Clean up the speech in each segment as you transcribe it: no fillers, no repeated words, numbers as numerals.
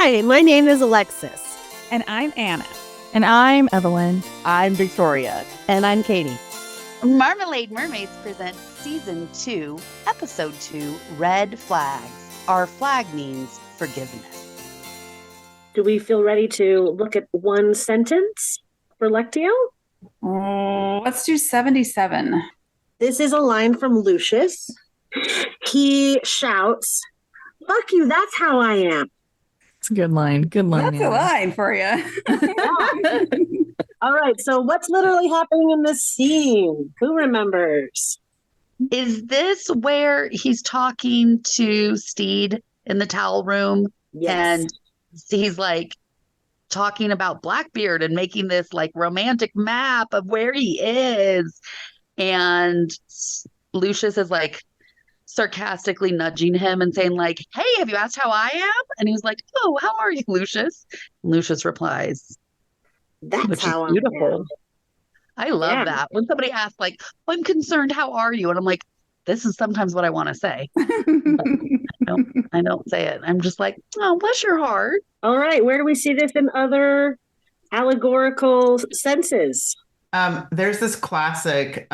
Hi, my name is Alexis. And I'm Anna. And I'm Evelyn. I'm Victoria. And I'm Katie. Marmalade Mermaids presents Season 2, Episode 2, Red Flags. Our flag means forgiveness. Do we feel ready to look at one sentence for Lectio? Let's do 77. This is a line from Lucius. He shouts, "Fuck you, that's how I am." It's a good line. Good line. That's a line for you. All right, so what's literally happening in this scene? Who remembers? Is this where he's talking to Steed in the towel room? Yes. And he's like talking about Blackbeard and making this like romantic map of where he is. And Lucius is like sarcastically nudging him and saying like, "Hey, have you asked how I am?" And he's like, "Oh, how are you, Lucius?" And Lucius replies, "That's which how is beautiful. I am." I love that. When somebody asks like, "I'm concerned, how are you?" And I'm like, this is sometimes what I want to say. I don't say it. I'm just like, "Oh, bless your heart." All right, where do we see this in other allegorical senses? There's this classic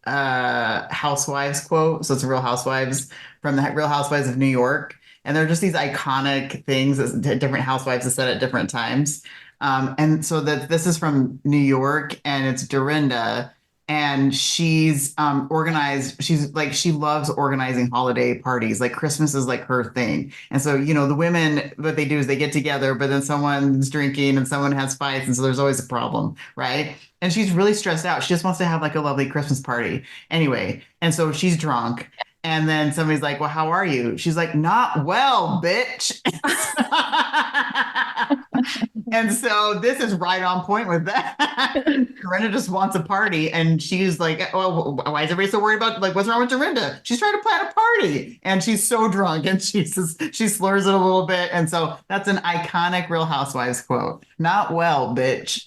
Housewives quote. So it's Real Housewives from the Real Housewives of New York. And they're just these iconic things that different housewives have said at different times. And so this is from New York, and it's Dorinda. And she's organized. She loves organizing holiday parties. Like Christmas is like her thing. And so, the women, what they do is they get together, but then someone's drinking and someone has fights. And so there's always a problem, right? And she's really stressed out. She just wants to have like a lovely Christmas party. Anyway, and so she's drunk. And then somebody's like, "Well, how are you?" She's like, "Not well, bitch." And so this is right on point with that. Dorinda just wants a party, and she's like, "Oh, why is everybody so worried about, like, what's wrong with Dorinda? She's trying to plan a party." And she's so drunk, and she slurs it a little bit. And so that's an iconic Real Housewives quote. "Not well, bitch."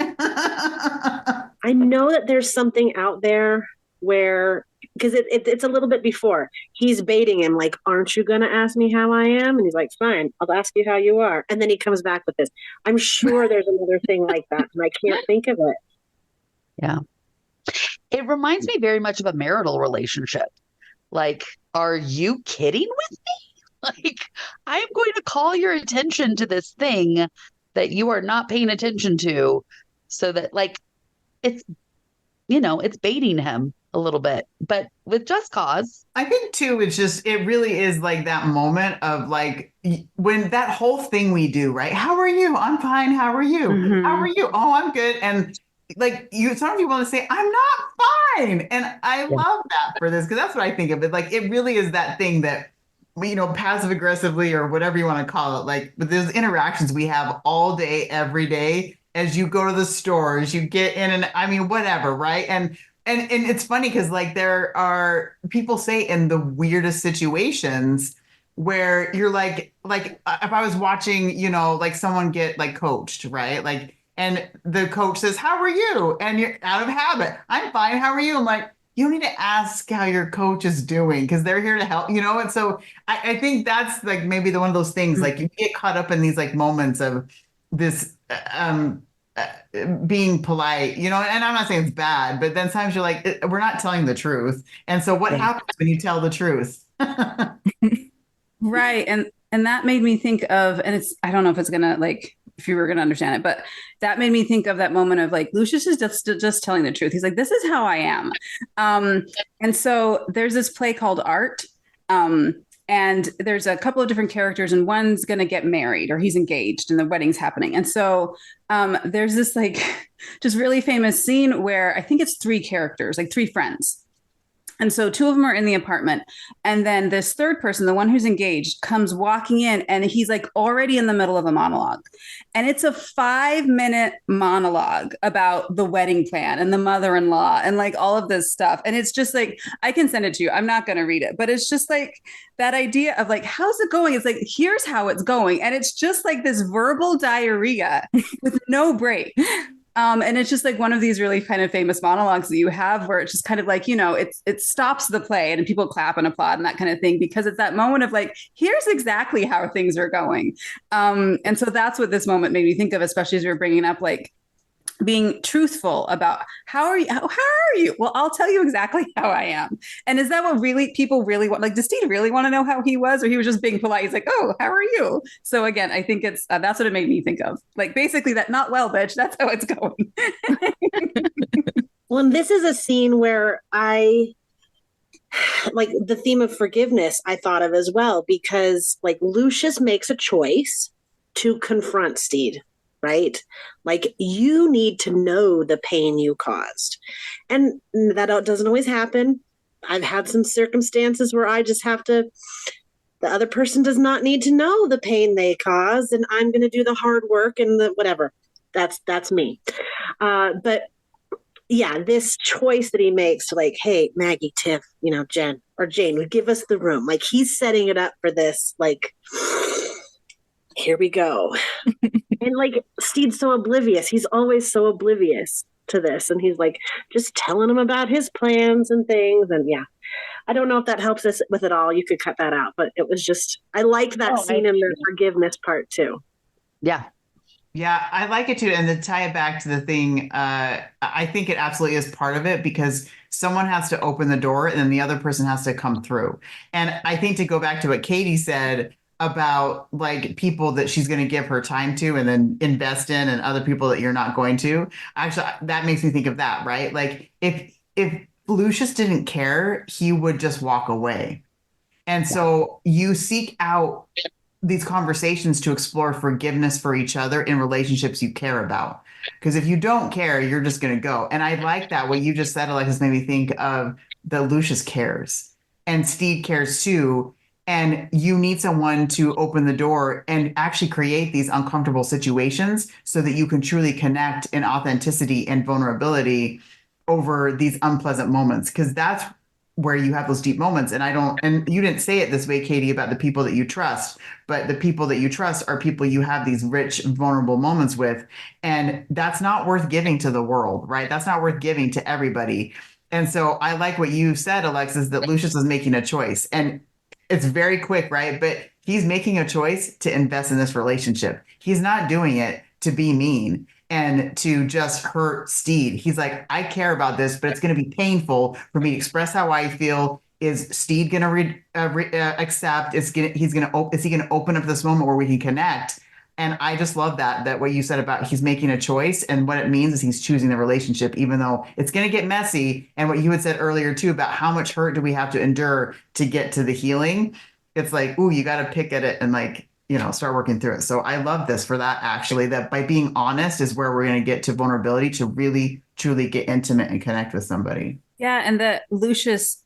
I know that there's something out there where, because it's a little bit before, he's baiting him like, "Aren't you going to ask me how I am?" And he's like, "Fine, I'll ask you how you are." And then he comes back with this. I'm sure there's another thing like that, and I can't think of it. Yeah. It reminds me very much of a marital relationship. Like, are you kidding with me? Like, I'm going to call your attention to this thing that you are not paying attention to, so that like it's baiting him a little bit, but with just cause. I think too, it really is like that moment of like when that whole thing we do, right? "How are you?" "I'm fine. How are you?" Mm-hmm. "How are you?" "Oh, I'm good." And like some people want to say, "I'm not fine." And I love that for this, because that's what I think of it. Like, it really is that thing that, passive aggressively or whatever you want to call it, like with those interactions we have all day, every day, as you go to the stores, you get in and whatever, right? And it's funny because like there are people say in the weirdest situations where you're like if I was watching, like someone get like coached, right? Like, and the coach says, "How are you?" And you're out of habit, "I'm fine. How are you?" I'm like, you don't need to ask how your coach is doing, because they're here to help, And so I think that's like maybe one of those things, like you get caught up in these like moments of this, being polite, and I'm not saying it's bad, but then sometimes you're like, we're not telling the truth. And so what happens when you tell the truth? Right. And that made me think of, and I don't know if it's gonna like, if you were gonna understand it, but that made me think of that moment of like, Lucius is just telling the truth. He's like, "This is how I am." And so there's this play called Art. And there's a couple of different characters, and one's going to get married, or he's engaged and the wedding's happening. And so there's this like just really famous scene where I think it's three characters, like three friends. And so two of them are in the apartment. And then this third person, the one who's engaged, comes walking in, and he's like already in the middle of a monologue. And it's a 5-minute monologue about the wedding plan and the mother-in-law and like all of this stuff. And it's just like, I can send it to you. I'm not going to read it, but it's just like that idea of like, how's it going? It's like, here's how it's going. And it's just like this verbal diarrhea with no break. And it's just like one of these really kind of famous monologues that you have where it's just kind of like, it stops the play and people clap and applaud and that kind of thing, because it's that moment of like, here's exactly how things are going. And so that's what this moment made me think of, especially as we were bringing up like being truthful about how are you? Well, I'll tell you exactly how I am. And is that what really people really want? Like, does Steve really want to know how he was, or he was just being polite? He's like, oh, how are you? So again, I think it's that's what it made me think of. Like basically that not well, bitch. That's how it's going. Well, and this is a scene where I like the theme of forgiveness I thought of as well, because like Lucius makes a choice to confront Steed, right? Like you need to know the pain you caused. And that doesn't always happen. I've had some circumstances where I just have to, the other person does not need to know the pain they caused, and I'm going to do the hard work and the whatever. That's me. But yeah, this choice that he makes to like, hey, Maggie, Tiff, Jen or Jane would give us the room. Like he's setting it up for this, like, here we go. And like Steve's so oblivious. He's always so oblivious to this. And he's like just telling him about his plans and things. And yeah, I don't know if that helps us with it all. You could cut that out. But it was just, I liked that scene in the forgiveness part too. Yeah. Yeah, I like it too. And to tie it back to the thing, I think it absolutely is part of it, because someone has to open the door and then the other person has to come through. And I think to go back to what Katie said about like people that she's going to give her time to and then invest in, and other people that you're not going to, actually, that makes me think of that, right? Like if Lucius didn't care, he would just walk away. And so you seek out these conversations to explore forgiveness for each other in relationships you care about. Because if you don't care, you're just going to go. And I like that. What you just said, Alexis, made me think of that Lucius cares and Steve cares too. And you need someone to open the door and actually create these uncomfortable situations so that you can truly connect in authenticity and vulnerability over these unpleasant moments. Because that's where you have those deep moments. And you didn't say it this way, Katie, about the people that you trust, but the people that you trust are people you have these rich, vulnerable moments with. And that's not worth giving to the world, right? That's not worth giving to everybody. And so I like what you said, Alexis, that Lucius is making a choice. And it's very quick, right? But he's making a choice to invest in this relationship. He's not doing it to be mean and to just hurt Steed. He's like, I care about this, but it's going to be painful for me to express how I feel. Is Steed going to accept? Is he going to open up this moment where we can connect? And I just love that what you said about he's making a choice, and what it means is he's choosing the relationship, even though it's going to get messy. And what you had said earlier too about how much hurt do we have to endure to get to the healing? It's like, ooh, you got to pick at it and like, start working through it. So I love this for that, actually, that by being honest is where we're going to get to vulnerability to really, truly get intimate and connect with somebody. Yeah. And that Lucius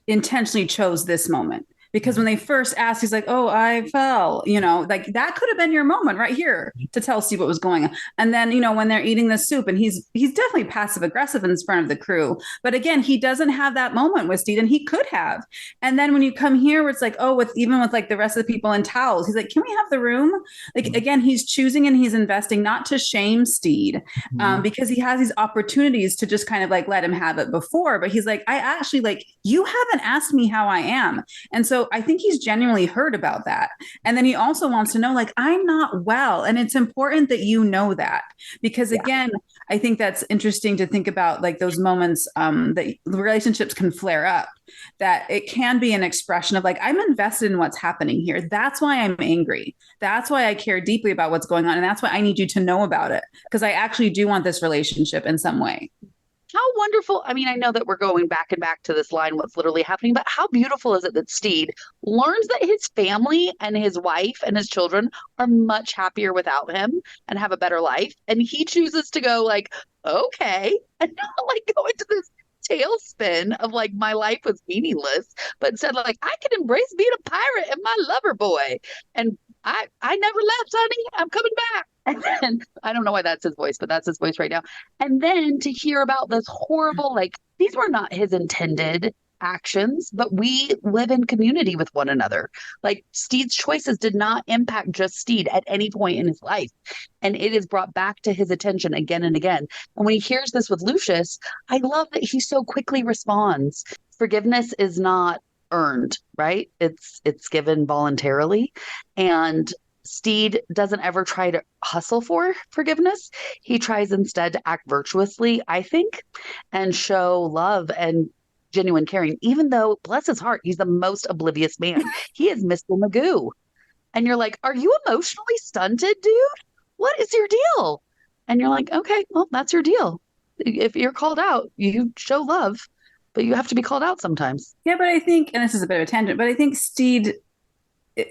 intentionally chose this moment. Because when they first asked, he's like, oh, I fell, like that could have been your moment right here to tell Steve what was going on. And then, when they're eating the soup, and he's definitely passive aggressive in front of the crew. But again, he doesn't have that moment with Steve, and he could have. And then when you come here where it's like, oh, with like the rest of the people in towels, he's like, can we have the room? Like, again, he's choosing and he's investing not to shame Steed, because he has these opportunities to just kind of like let him have it before. But he's like, I actually like, you haven't asked me how I am. And so I think he's genuinely heard about that. And then he also wants to know, like, I'm not well. And it's important that you know that, because again, I think that's interesting to think about, like those moments that relationships can flare up, that it can be an expression of like, I'm invested in what's happening here. That's why I'm angry. That's why I care deeply about what's going on. And that's why I need you to know about it, because I actually do want this relationship in some way. How wonderful. I mean, I know that we're going back and back to this line, what's literally happening, but how beautiful is it that Steed learns that his family and his wife and his children are much happier without him and have a better life. And he chooses to go like, okay, and not like go into this tailspin of like, my life was meaningless, but instead like, I can embrace being a pirate and my lover boy. And I never left, honey. I'm coming back. And then I don't know why that's his voice, but that's his voice right now. And then to hear about this horrible, like, these were not his intended actions, but we live in community with one another. Like Steed's choices did not impact just Steed at any point in his life. And it is brought back to his attention again and again. And when he hears this with Lucius, I love that he so quickly responds. Forgiveness is not earned, right? It's given voluntarily. And Steed doesn't ever try to hustle for forgiveness. He tries instead to act virtuously, I think, and show love and genuine caring, even though, bless his heart, he's the most oblivious man. He is Mr. Magoo. And you're like, are you emotionally stunted, dude? What is your deal? And you're like, okay, well, that's your deal. If you're called out, you show love, but you have to be called out sometimes. Yeah, but I think, and this is a bit of a tangent, but I think Steed,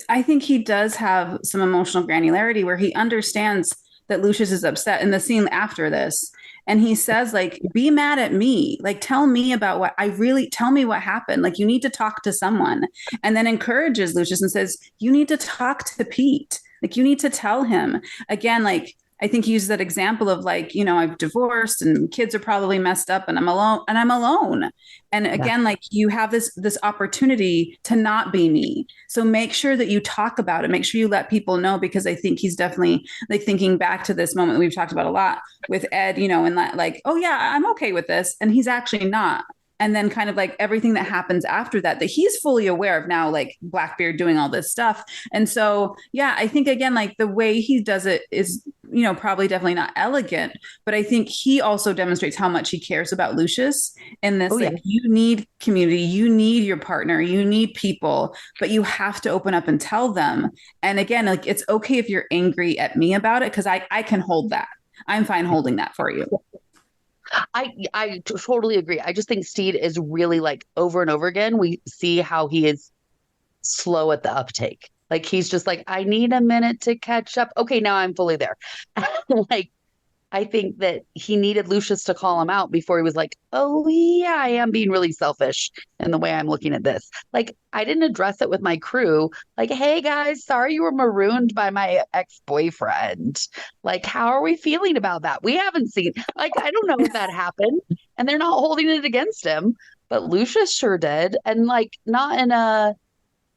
I think he does have some emotional granularity where he understands that Lucius is upset in the scene after this. And he says, like, be mad at me. Like, tell me about tell me what happened. Like, you need to talk to someone. And then encourages Lucius and says, you need to talk to Pete. Like, you need to tell him. Again, like, I think he uses that example of like, I've divorced and kids are probably messed up and I'm alone. And again, like you have this opportunity to not be me. So make sure that you talk about it. Make sure you let people know, because I think he's definitely like thinking back to this moment we've talked about a lot with Ed, and that like, oh yeah, I'm okay with this. And he's actually not. And then kind of like everything that happens after that he's fully aware of now, like Blackbeard doing all this stuff. And so, yeah, I think again, like the way he does it is, probably definitely not elegant, but I think he also demonstrates how much he cares about Lucius in this. Like, you need community, you need your partner, you need people, but you have to open up and tell them. And again, like, it's okay if you're angry at me about it, because I can hold that. I'm fine holding that for you. I totally agree. I just think Steed is really like over and over again, we see how he is slow at the uptake. Like he's just like, I need a minute to catch up. Okay, now I'm fully there. Like, I think that he needed Lucius to call him out before he was like, oh yeah, I am being really selfish in the way I'm looking at this. Like, I didn't address it with my crew. Like, hey guys, sorry you were marooned by my ex-boyfriend. Like, how are we feeling about that? We haven't seen, like, I don't know if that happened, and they're not holding it against him, but Lucius sure did. And like, not in a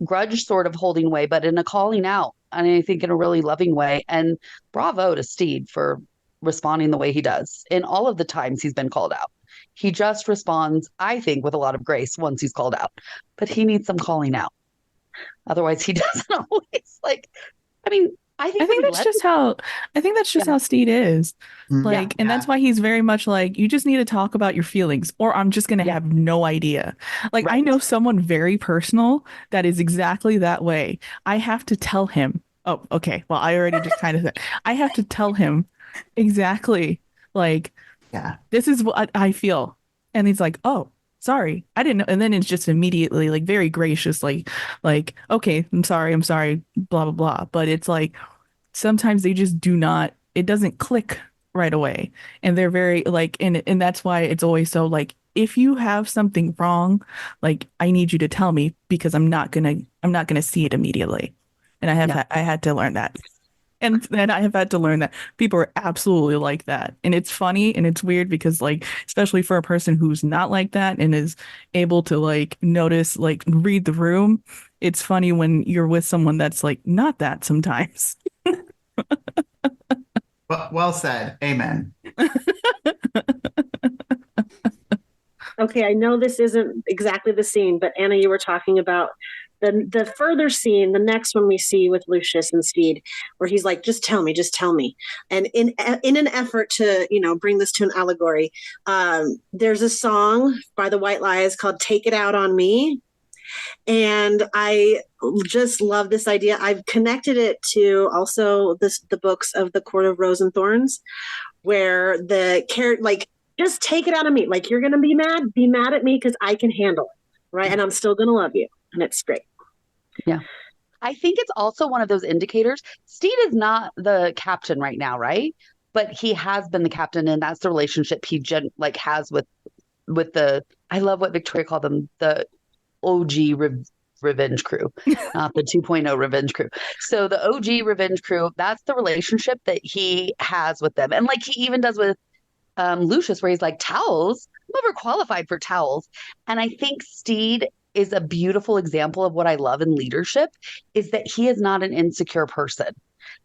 grudge sort of holding way, but in a calling out. And I think in a really loving way. And bravo to Steed for responding the way he does in all of the times he's been called out. He just responds, I think, with a lot of grace once he's called out, but he needs some calling out. Otherwise he doesn't always like, I mean, I think that's just how Steed is. Like, and that's why he's very much like, you just need to talk about your feelings or I'm just going to have no idea. Like, I know someone very personal that is exactly that way. I have to tell him, oh, okay. Well, I already just kind of said, I have to tell him exactly like, this is what I feel. And he's like, oh, sorry, I didn't know. And then it's just immediately like very gracious, like, okay, I'm sorry, blah, blah, blah. But it's like, sometimes they just do not, it doesn't click right away. And they're very like, and that's why it's always so like, if you have something wrong, like, I need you to tell me, because I'm not gonna see it immediately. And I had to learn that. And then I have had to learn that people are absolutely like that. And it's funny and it's weird because, like, especially for a person who's not like that and is able to, like, notice, like, read the room, it's funny when you're with someone that's, like, not that sometimes. Well said. Amen. Okay, I know this isn't exactly the scene, but Anna, you were talking about the further scene, the next one we see with Lucius and Steed, where he's like, just tell me. And in an effort to, bring this to an allegory, there's a song by the White Lies called Take It Out on Me. And I just love this idea. I've connected it to also the books of the Court of Rose and Thorns, where the character, like, just take it out of me. Like, you're going to be mad at me because I can handle it. Right. And I'm still going to love you. And it's great. Yeah. I think it's also one of those indicators. Steed is not the captain right now, right? But he has been the captain, and that's the relationship he has with the, I love what Victoria called them, the OG Revenge Crew, not the 2.0 Revenge Crew. So the OG Revenge Crew, that's the relationship that he has with them. And like he even does with Lucius, where he's like, towels? overqualified for towels. And I think Steed is a beautiful example of what I love in leadership is that he is not an insecure person.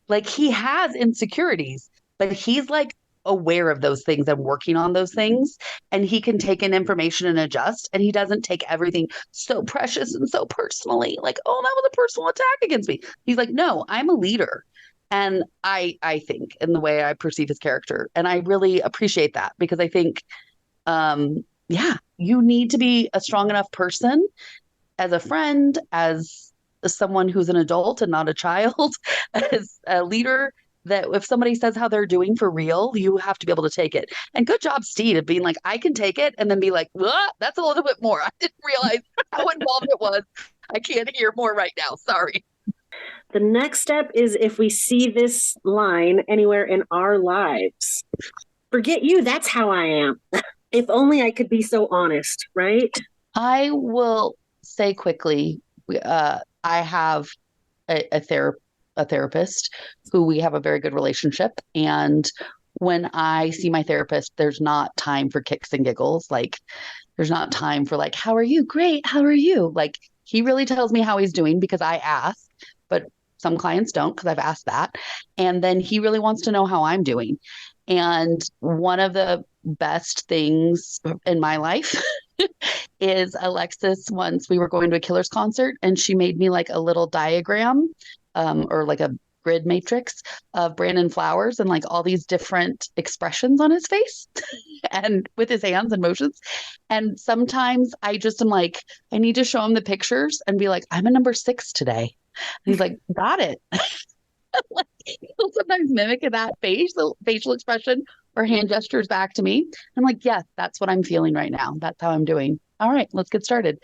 Like he has insecurities, but he's like aware of those things and working on those things. And he can take in information and adjust. And he doesn't take everything so precious and so personally. Like, oh, that was a personal attack against me. He's like, no, I'm a leader. And I think in the way I perceive his character. And I really appreciate that because I think yeah, you need to be a strong enough person as a friend, as someone who's an adult and not a child, as a leader, that if somebody says how they're doing for real, you have to be able to take it. And good job, Steve, of being like, I can take it, and then be like, that's a little bit more. I didn't realize how involved it was. I can't hear more right now. Sorry. The next step is if we see this line anywhere in our lives, forget you, that's how I am. If only I could be so honest, right? I will say quickly, I have a therapist who we have a very good relationship. And when I see my therapist, there's not time for kicks and giggles. Like there's not time for like, how are you? Great. How are you? Like he really tells me how he's doing because I ask, but some clients don't because I've asked that. And then he really wants to know how I'm doing. And one of the best things in my life is Alexis. Once we were going to a Killers concert and she made me like a little diagram or like a grid matrix of Brandon Flowers and like all these different expressions on his face and with his hands and motions. And sometimes I just am like, I need to show him the pictures and be like, I'm a number 6 today. And he's like, got it. Like, he'll sometimes mimic that facial expression or hand gestures back to me. I'm like, yeah, that's what I'm feeling right now. That's how I'm doing. All right, let's get started.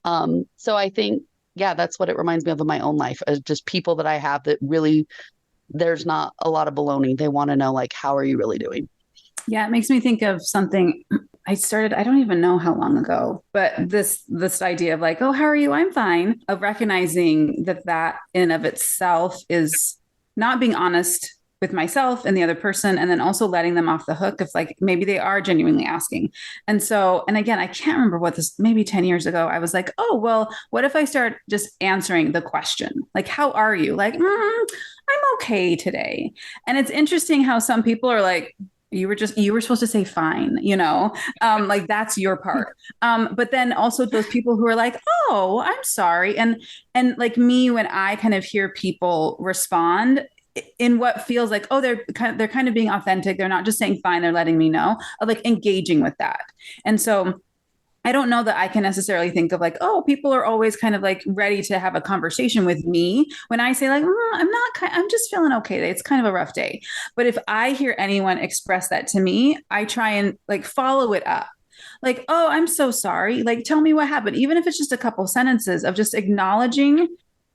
So I think, yeah, that's what it reminds me of in my own life, is just people that I have that really, there's not a lot of baloney. They want to know, like, how are you really doing? Yeah, it makes me think of something I started, I don't even know how long ago, but this idea of like, oh, how are you? I'm fine. Of recognizing that in of itself is not being honest with myself and the other person, and then also letting them off the hook if like maybe they are genuinely asking. And so, and again, I can't remember what this, maybe 10 years ago, I was like, oh, well, what if I start just answering the question? Like, how are you? Like, I'm okay today. And it's interesting how some people are like, you were supposed to say fine, like that's your part. But then also those people who are like, oh, I'm sorry. And like me, when I kind of hear people respond in what feels like, oh, they're kind of being authentic. They're not just saying fine. They're letting me know, of like engaging with that. And so I don't know that I can necessarily think of like, oh, people are always kind of like ready to have a conversation with me when I say like, I'm just feeling okay today. It's kind of a rough day. But if I hear anyone express that to me, I try and like follow it up. Like, oh, I'm so sorry. Like, tell me what happened. Even if it's just a couple sentences of just acknowledging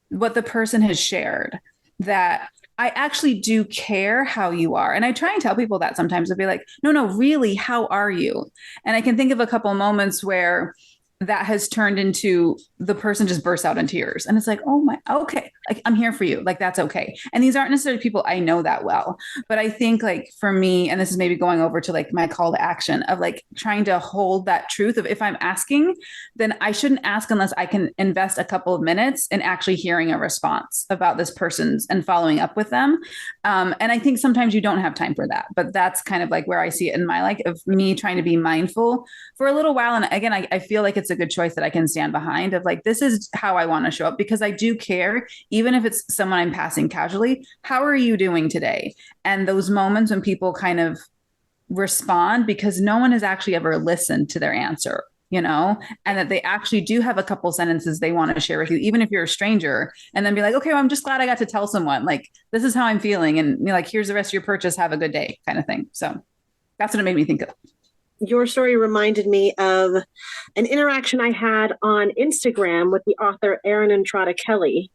what the person has shared, that I actually do care how you are. And I try and tell people that sometimes. I'll be like, no, really, how are you? And I can think of a couple moments where that has turned into the person just bursts out in tears. And it's like, oh my, okay, like I'm here for you. Like, that's okay. And these aren't necessarily people I know that well. But I think like for me, and this is maybe going over to like my call to action of like trying to hold that truth of if I'm asking, then I shouldn't ask unless I can invest a couple of minutes in actually hearing a response about this person's and following up with them. And I think sometimes you don't have time for that, but that's kind of like where I see it in my life of me trying to be mindful for a little while. And again, I feel like it's a good choice that I can stand behind of like, this is how I want to show up because I do care, even if it's someone I'm passing casually. How are you doing today? And those moments when people kind of respond because no one has actually ever listened to their answer, and that they actually do have a couple sentences they want to share with you, even if you're a stranger, and then be like, okay, well, I'm just glad I got to tell someone like, this is how I'm feeling. And like, here's the rest of your purchase. Have a good day kind of thing. So that's what it made me think of. Your story reminded me of an interaction I had on Instagram with the author Erin Entrada Kelly,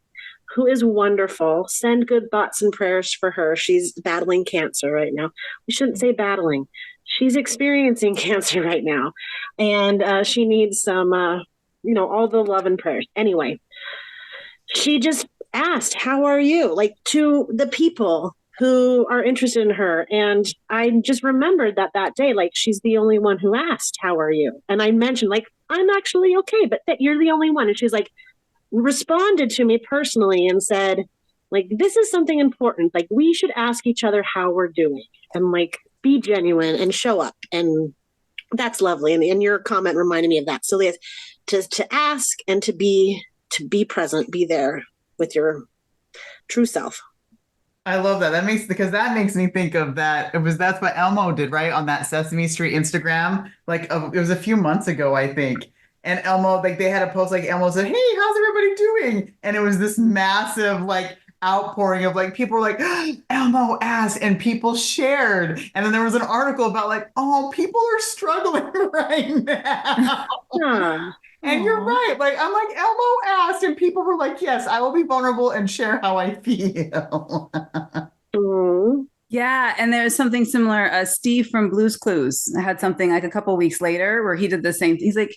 who is wonderful. Send good thoughts and prayers for her. She's battling cancer right now. We shouldn't say battling. She's experiencing cancer right now. And she needs some, all the love and prayers. Anyway, she just asked, how are you? Like to the people who are interested in her. And I just remembered that day, like, she's the only one who asked, how are you? And I mentioned, like, I'm actually okay, but you're the only one. And she's like, responded to me personally and said, like, this is something important. Like, we should ask each other how we're doing and, like, be genuine and show up. And that's lovely. And your comment reminded me of that. So to ask and to be present, be there with your true self. I love that. That makes me think of that. That's what Elmo did, right? On that Sesame Street Instagram. Like it was a few months ago, I think. And Elmo, like they had a post like Elmo said, "Hey, how's everybody doing?" And it was this massive like outpouring of like people were like, Elmo asked, and people shared. And then there was an article about like, oh, people are struggling right now. Yeah. And you're right. Like, I'm like, Elmo asked, and people were like, yes, I will be vulnerable and share how I feel. Yeah. And there's something similar. Steve from Blue's Clues had something like a couple weeks later where he did the same. He's like,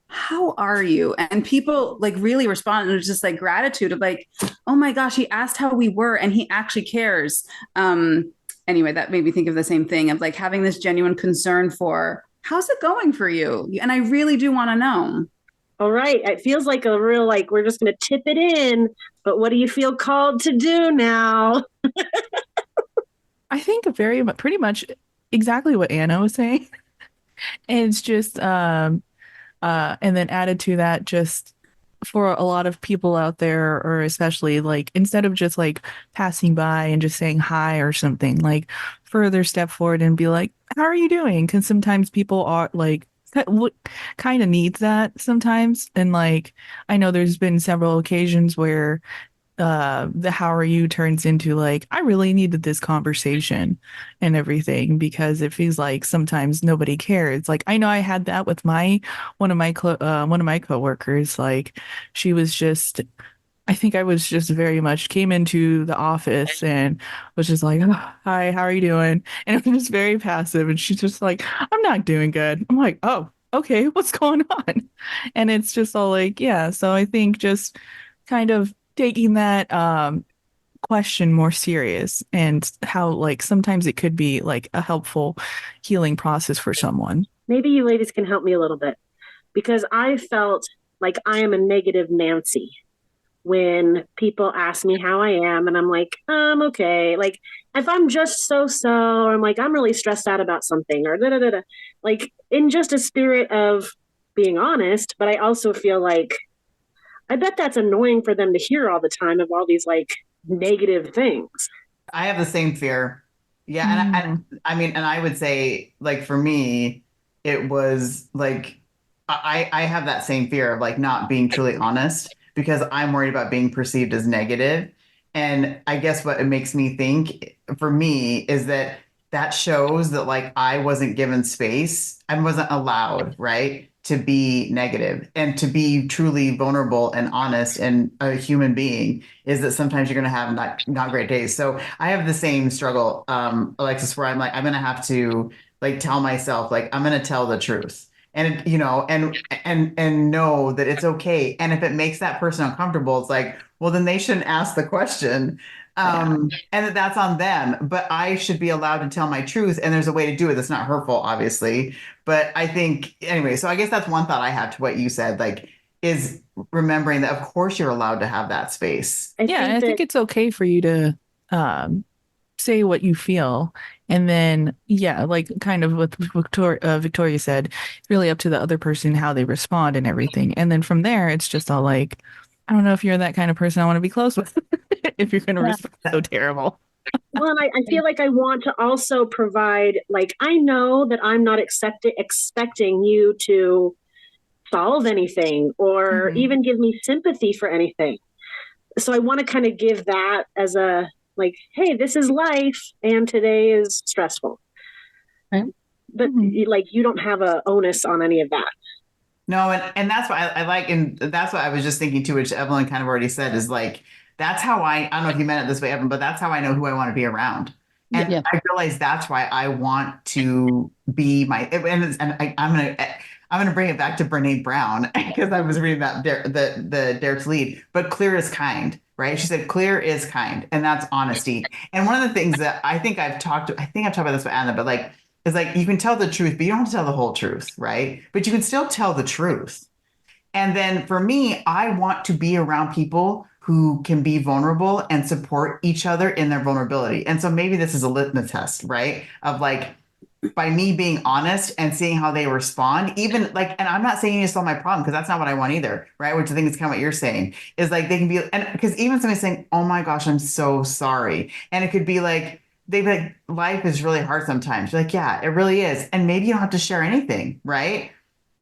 how are you? And people like really responded. It was just like gratitude of like, oh my gosh, he asked how we were and he actually cares. Anyway, that made me think of the same thing of like having this genuine concern for how's it going for you? And I really do want to know. All right. It feels like a real, like, we're just going to tip it in, but what do you feel called to do now? I think pretty much exactly what Anna was saying. And it's just, and then added to that, just for a lot of people out there, or especially like, instead of just like passing by and just saying hi or something, like further step forward and be like, how are you doing? Because sometimes people are like, kind of needs that sometimes. And like, I know there's been several occasions where the how are you turns into like, I really needed this conversation and everything, because it feels like sometimes nobody cares. Like, I know I had that with one of my coworkers. Like, she was just, I think I was just very much came into the office and was just like, oh, hi, how are you doing? And it was just very passive. And she's just like, I'm not doing good. I'm like, oh, okay, what's going on? And it's just all like, yeah. So I think just kind of taking that question more serious, and how like sometimes it could be like a helpful healing process for someone. Maybe you ladies can help me a little bit, because I felt like I am a negative Nancy when people ask me how I am, and I'm like, okay. Like, if I'm just so, or I'm like, I'm really stressed out about something, or da-da-da-da, like, in just a spirit of being honest. But I also feel like, I bet that's annoying for them to hear all the time of all these like negative things. I have the same fear. Yeah. And I mean, and I would say like, for me, it was like, I have that same fear of like not being truly honest, because I'm worried about being perceived as negative. And I guess what it makes me think for me is that shows that like I wasn't given space. I wasn't allowed, right, to be negative and to be truly vulnerable and honest and a human being. Is that sometimes you're going to have not great days. So I have the same struggle, Alexis, where I'm like, I'm going to have to like tell myself, like, I'm going to tell the truth. And you know, and know that it's okay. And if it makes that person uncomfortable, it's like, well, then they shouldn't ask the question. And that's on them. But I should be allowed to tell my truth. And there's a way to do it that's not hurtful, obviously. But I think anyway, so I guess that's one thought I had to what you said, like, is remembering that of course you're allowed to have that space. I think it's okay for you to say what you feel. And then, yeah, like kind of what Victoria said, it's really up to the other person how they respond and everything. And then from there, it's just all like, I don't know if you're that kind of person I want to be close with if you're going to respond so terrible. Well, and I feel like I want to also provide, like, I know that I'm not expecting you to solve anything or even give me sympathy for anything. So I want to kind of give that as a, like, hey, this is life and today is stressful. Right. But like, you don't have a onus on any of that. No, and that's what I like, and that's what I was just thinking too, which Evelyn kind of already said, is like, that's how I don't know if you meant it this way, Evan, but that's how I know who I want to be around. And I realize that's why I want to be I'm gonna bring it back to Brene Brown, because I was reading that the Dare to Lead, but clear is kind. right? She said, clear is kind, and that's honesty. And one of the things that I think I've talked about this with Anna, but like, is like, you can tell the truth, but you don't have to tell the whole truth, right? But you can still tell the truth. And then for me, I want to be around people who can be vulnerable and support each other in their vulnerability. And so maybe this is a litmus test, right? Of like, by me being honest and seeing how they respond, even like, and I'm not saying you need to solve my problem because that's not what I want either, right? Which I think is kind of what you're saying is like, they can be, and because even somebody saying, oh my gosh, I'm so sorry. And it could be like, they be like, life is really hard sometimes. You're like, yeah, it really is. And maybe you don't have to share anything, right?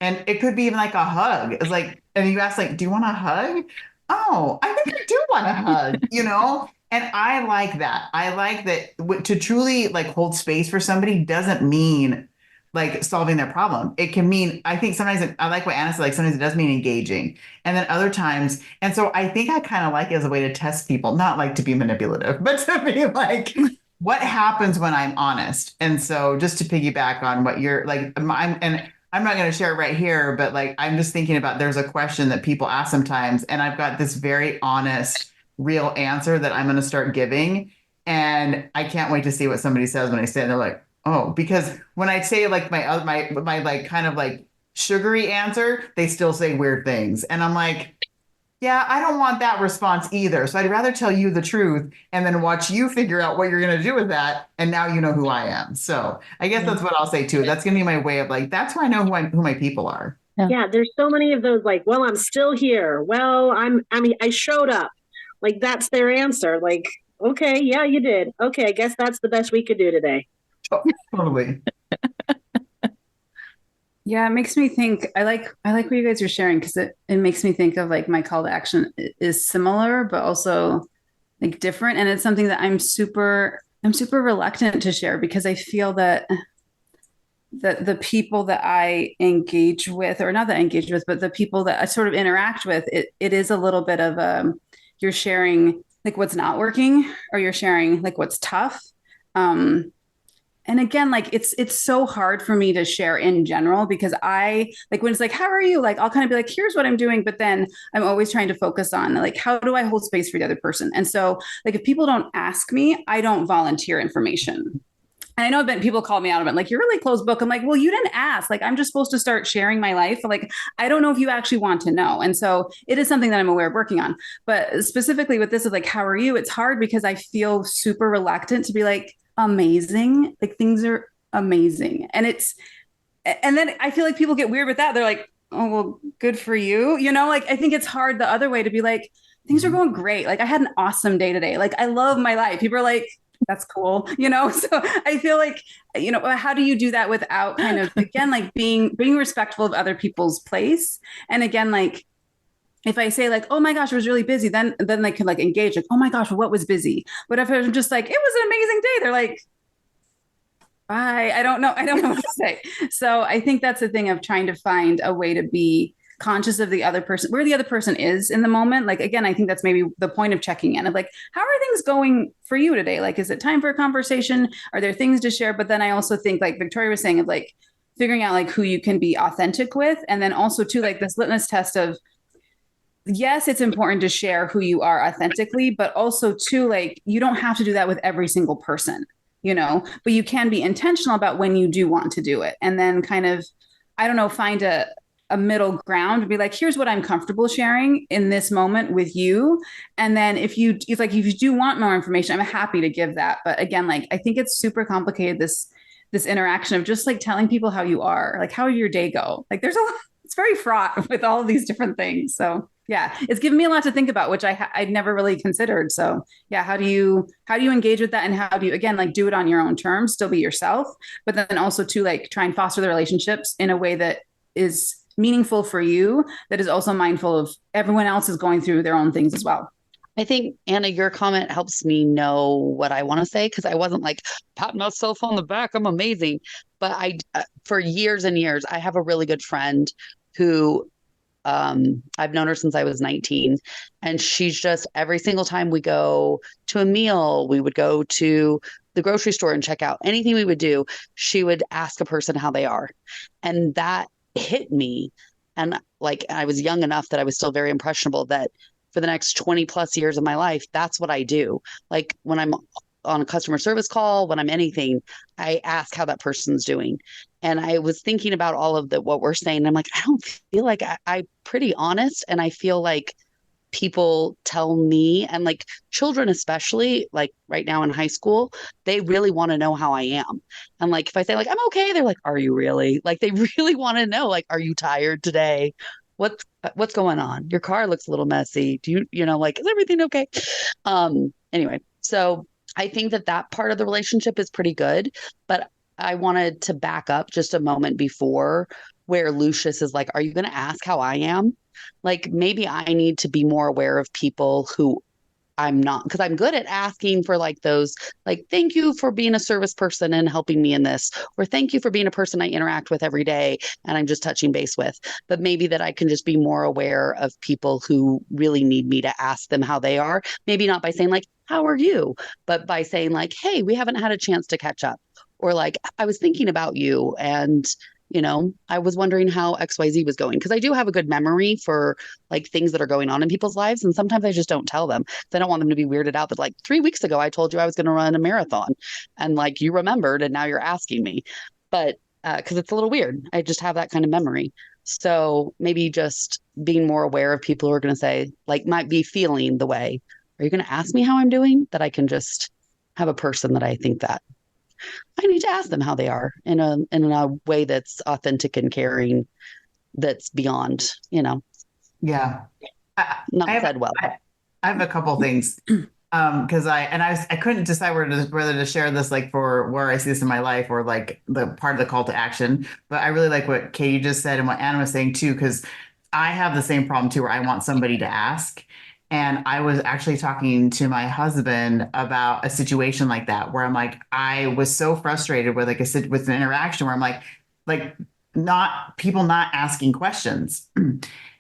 And it could be even like a hug. It's like, and you ask like, do you want a hug? Oh, I think I do want a hug, you know? And I like that. I like that to truly like hold space for somebody doesn't mean like solving their problem. It can mean, I think sometimes I like what Anna said, like sometimes it does mean engaging. And then other times, and so I think I kind of like it as a way to test people, not like to be manipulative, but to be like, what happens when I'm honest? And so just to piggyback on what you're like, I'm not going to share it right here, but like, I'm just thinking about, there's a question that people ask sometimes, and I've got this very honest, real answer that I'm going to start giving. And I can't wait to see what somebody says when I say it. They're like, oh, because when I say like my like kind of like sugary answer, they still say weird things. And I'm like, yeah, I don't want that response either. So I'd rather tell you the truth and then watch you figure out what you're going to do with that. And now you know who I am. So I guess that's what I'll say too. That's going to be my way of like, that's where I know who my people are. Yeah, there's so many of those like, well, I'm still here. Well, I showed up. Like that's their answer. Like, okay, yeah, you did. Okay, I guess that's the best we could do today. Totally. Yeah, it makes me think. I like what you guys are sharing because it makes me think of like my call to action is similar, but also like different. And it's something that I'm super reluctant to share because I feel that the people that I engage with, or not that I engage with, but the people that I sort of interact with, it is a little bit of you're sharing like what's not working, or you're sharing like what's tough. And again, like it's so hard for me to share in general because I like when it's like, how are you? Like I'll kind of be like, here's what I'm doing, but then I'm always trying to focus on like, how do I hold space for the other person? And so like if people don't ask me, I don't volunteer information. And I know that people call me out of it, like, you're really closed book. I'm like, well, you didn't ask. Like, I'm just supposed to start sharing my life. Like, I don't know if you actually want to know. And so it is something that I'm aware of working on. But specifically with this is like, how are you? It's hard because I feel super reluctant to be like, amazing. Like, things are amazing. And then I feel like people get weird with that. They're like, oh, well, good for you. You know, like, I think it's hard the other way to be like, things are going great. Like, I had an awesome day today. Like, I love my life. People are like, that's cool, you know? So I feel like, you know, how do you do that without kind of, again, like being respectful of other people's place? And again, like, if I say like, oh my gosh, it was really busy, then they can like engage, like, oh my gosh, well, what was busy? But if I'm just like, it was an amazing day, they're like, bye. I don't know what to say. So I think that's the thing of trying to find a way to be conscious of the other person, where the other person is in the moment. Like, again, I think that's maybe the point of checking in of like, how are things going for you today? Like, is it time for a conversation? Are there things to share? But then I also think, like Victoria was saying, of like figuring out like who you can be authentic with. And then also too, like this litmus test of, yes, it's important to share who you are authentically, but also too, like, you don't have to do that with every single person, you know, but you can be intentional about when you do want to do it. And then kind of, I don't know, find a middle ground to be like, here's what I'm comfortable sharing in this moment with you. And then if you do want more information, I'm happy to give that. But again, like, I think it's super complicated, this interaction of just like telling people how you are, like, how did your day go? Like, there's a lot, it's very fraught with all of these different things. So yeah, it's given me a lot to think about, which I'd never really considered. So yeah, how do you engage with that? And how do you, again, like, do it on your own terms, still be yourself, but then also to like try and foster the relationships in a way that is meaningful for you, that is also mindful of everyone else is going through their own things as well. I think, Anna, your comment helps me know what I want to say, because I wasn't like patting myself on the back, I'm amazing. But for years and years, I have a really good friend who I've known her since I was 19. And she's just, every single time we go to a meal, we would go to the grocery store and check out anything we would do, she would ask a person how they are. And that hit me. And like, I was young enough that I was still very impressionable, that for the next 20 plus years of my life, that's what I do. Like when I'm on a customer service call, when I'm anything, I ask how that person's doing. And I was thinking about all of what we're saying. I'm like, I don't feel like I'm pretty honest. And I feel like people tell me, and like children, especially like right now in high school, they really want to know how I am. And like, if I say like, I'm okay, they're like, are you really? Like, they really want to know, like, are you tired today? What's going on? Your car looks a little messy. Do you know, like, is everything okay? Anyway, so I think that part of the relationship is pretty good, but I wanted to back up just a moment before where Lucius is like, are you going to ask how I am? Like, maybe I need to be more aware of people who I'm not, because I'm good at asking for like those, like, thank you for being a service person and helping me in this, or thank you for being a person I interact with every day and I'm just touching base with. But maybe that I can just be more aware of people who really need me to ask them how they are. Maybe not by saying like, how are you? But by saying like, hey, we haven't had a chance to catch up. Or like, I was thinking about you and I was wondering how XYZ was going, because I do have a good memory for like things that are going on in people's lives. And sometimes I just don't tell them. I don't want them to be weirded out that like 3 weeks ago, I told you I was going to run a marathon and like you remembered and now you're asking me. But because it's a little weird. I just have that kind of memory. So maybe just being more aware of people who are going to say, like, might be feeling the way, are you going to ask me how I'm doing? That I can just have a person that I think that I need to ask them how they are in a way that's authentic and caring, that's beyond, Yeah. not said well. I have a couple things because I couldn't decide whether to share this like for where I see this in my life or like the part of the call to action. But I really like what Katie just said and what Anna was saying too, because I have the same problem too, where I want somebody to ask. And I was actually talking to my husband about a situation like that, where I'm like, I was so frustrated with with an interaction where I'm like not people not asking questions.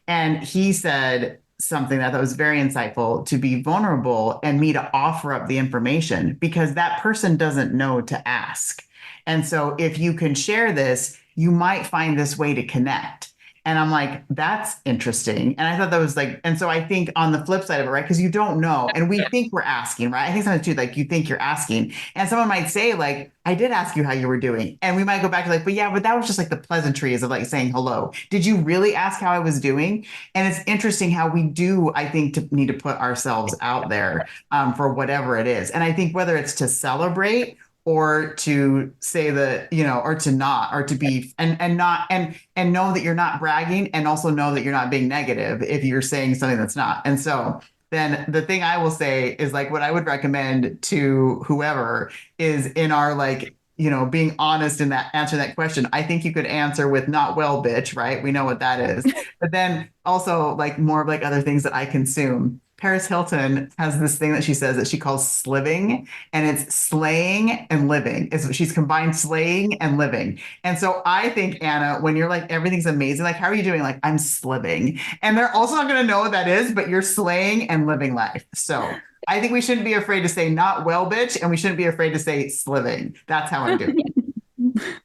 And he said something that I thought was very insightful, to be vulnerable and me to offer up the information because that person doesn't know to ask. And so if you can share this, you might find this way to connect. And I'm like, that's interesting. And I thought that was like, and so I think on the flip side of it, right? Because you don't know. And we think we're asking, right? I think sometimes too, like you think you're asking. And someone might say, like, I did ask you how you were doing. And we might go back to like, but that was just like the pleasantries of like saying hello. Did you really ask how I was doing? And it's interesting how we do, I think, to need to put ourselves out there for whatever it is. And I think whether it's to celebrate or to say that, or to not, or to be and not and know that you're not bragging, and also know that you're not being negative if you're saying something that's not. And so then the thing I will say is like what I would recommend to whoever is in our like, being honest in that answer that question. I think you could answer with not well, bitch, right? We know what that is. But then also like more of like other things that I consume. Paris Hilton has this thing that she says that she calls sliving, and it's slaying and living. She's combined slaying and living. And so I think, Anna, when you're like, everything's amazing, like, how are you doing? Like, I'm sliving. And they're also not going to know what that is, but you're slaying and living life. So I think we shouldn't be afraid to say not well, bitch, and we shouldn't be afraid to say sliving. That's how I do it.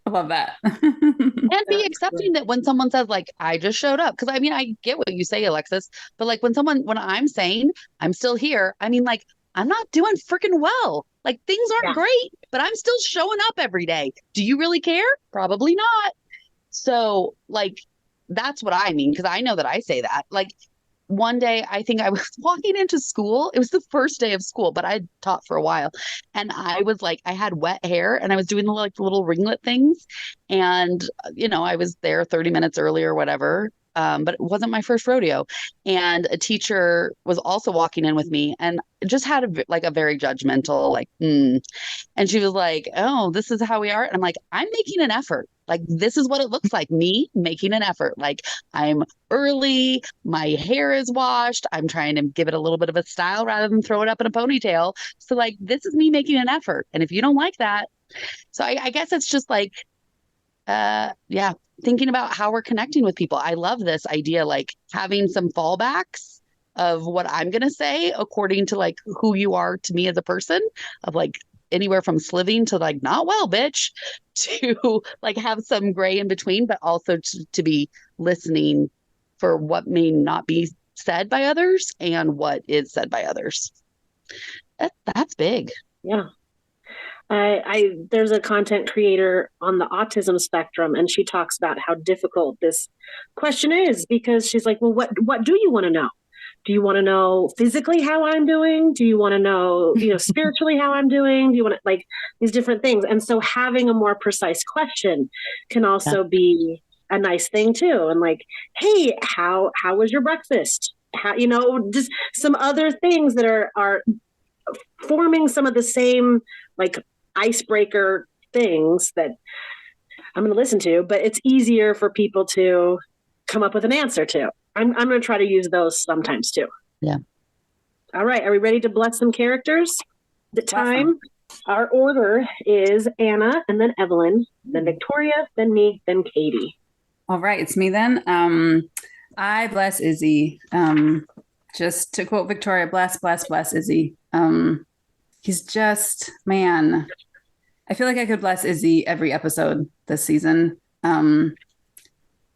I love that. And be accepting that when someone says like, I just showed up. Because I mean, I get what you say, Alexis, but like when I'm saying I'm still here, I mean, like, I'm not doing freaking well. Like things aren't great, but I'm still showing up every day. Do you really care? Probably not. So like, that's what I mean. Because I know that I say that. Like one day, I think I was walking into school. It was the first day of school, but I'd taught for a while. And I was like, I had wet hair and I was doing the like little ringlet things. And, I was there 30 minutes early or whatever. But it wasn't my first rodeo. And a teacher was also walking in with me and just had a very judgmental, like, And she was like, oh, this is how we are. And I'm like, I'm making an effort. Like, this is what it looks like, me making an effort. Like, I'm early, my hair is washed. I'm trying to give it a little bit of a style rather than throw it up in a ponytail. So like, this is me making an effort. And if you don't like that, so I guess it's just like, thinking about how we're connecting with people. I love this idea, like having some fallbacks of what I'm going to say according to like who you are to me as a person, of like anywhere from sliving to like, not well, bitch, to like have some gray in between, but also to be listening for what may not be said by others and what is said by others. That's big. Yeah. There's a content creator on the autism spectrum, and she talks about how difficult this question is, because she's like, well, what do you want to know? Do you want to know physically how I'm doing? Do you want to know, spiritually how I'm doing? Do you want to, like, these different things? And so having a more precise question can also be a nice thing too. And like, hey, how was your breakfast? How, just some other things that are forming some of the same like icebreaker things that I'm going to listen to, but it's easier for people to come up with an answer to. I'm going to try to use those sometimes too. Yeah. All right. Are we ready to bless some characters? The time, our order is Anna, and then Evelyn, then Victoria, then me, then Katie. All right. It's me then. I bless Izzy. Just to quote Victoria, bless Izzy. He's just, man, I feel like I could bless Izzy every episode this season.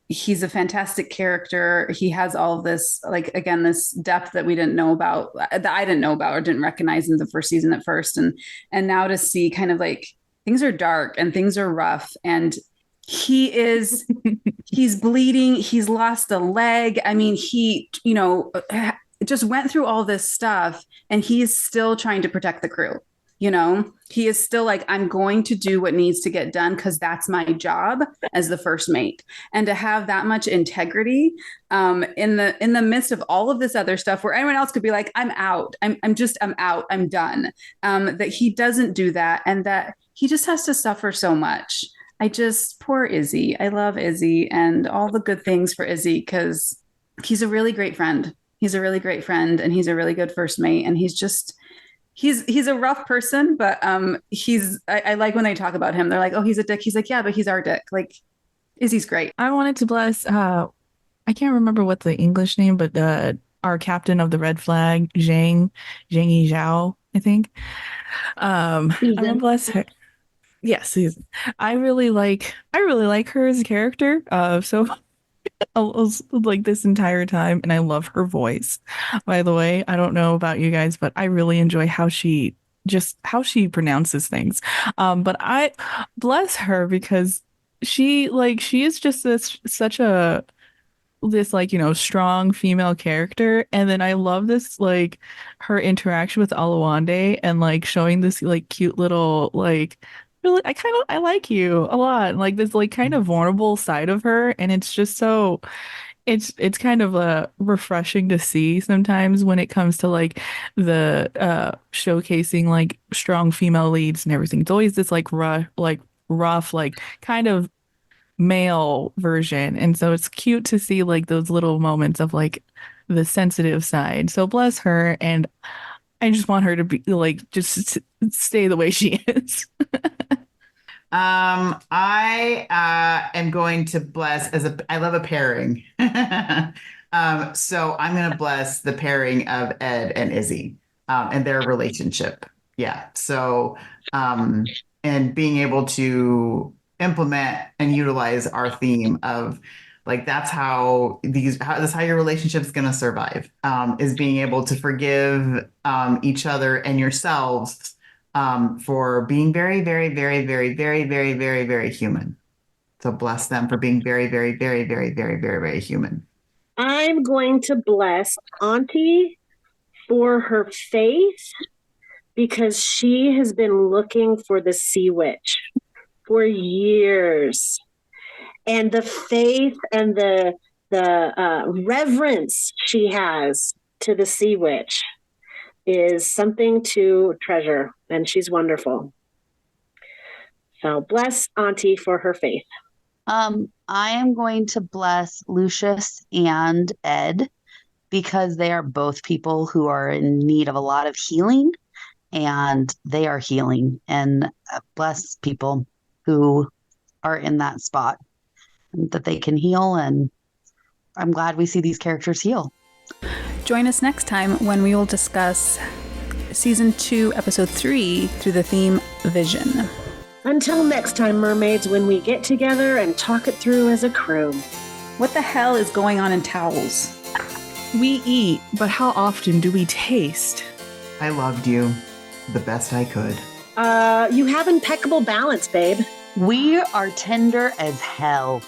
He's a fantastic character. He has all of this, like, again, this depth that we didn't know about, that I didn't know about or didn't recognize in the first season at first. And now to see kind of like things are dark and things are rough, and he's bleeding. He's lost a leg. I mean, he, just went through all this stuff, and he's still trying to protect the crew. He is still like, I'm going to do what needs to get done because that's my job as the first mate. And to have that much integrity in the midst of all of this other stuff where anyone else could be like, I'm out. I'm out. I'm done. That he doesn't do that, and that he just has to suffer so much. Poor Izzy. I love Izzy and all the good things for Izzy, because he's a really great friend. He's a really great friend, and he's a really good first mate. And he's a rough person, but I like when they talk about him. They're like, oh, he's a dick. He's like, yeah, but he's our dick. Like, Izzy's great. I wanted to bless, I can't remember what the English name, but our captain of the red flag, Zhang Zhao, I think. I'm gonna bless her. Yes, Susan. I really like her as a character. So I was like this entire time, and I love her voice. By the way, I don't know about you guys, but I really enjoy how she pronounces things. But I bless her because she is just such a strong female character. And then I love this, like, her interaction with Alawande and like showing this like cute little like, really, I like you a lot, like this like kind of vulnerable side of her. And it's just so it's kind of refreshing to see sometimes when it comes to like the showcasing like strong female leads and everything. It's always this like rough like kind of male version, and so it's cute to see like those little moments of like the sensitive side. So bless her, and I just want her to be like just stay the way she is. I am going to bless I love a pairing. So I'm going to bless the pairing of Ed and Izzy, and their relationship. Yeah. So, and being able to implement and utilize our theme of like, that's how your relationship's going to survive, is being able to forgive each other and yourselves for being very, very, very, very, very, very, very, very human. So bless them for being very, very, very, very, very, very, very human. I'm going to bless Auntie for her faith, because she has been looking for the sea witch for years. And the faith and the reverence she has to the sea witch is something to treasure, and she's wonderful. So bless Auntie for her faith. I am going to bless Lucius and Ed because they are both people who are in need of a lot of healing, and they are healing, and bless people who are in that spot that they can heal. And I'm glad we see these characters heal. Join us next time when we will discuss Season 2, Episode 3 through the theme Vision. Until next time, mermaids, when we get together and talk it through as a crew. What the hell is going on in towels? We eat, but how often do we taste? I loved you the best I could. You have impeccable balance, babe. We are tender as hell.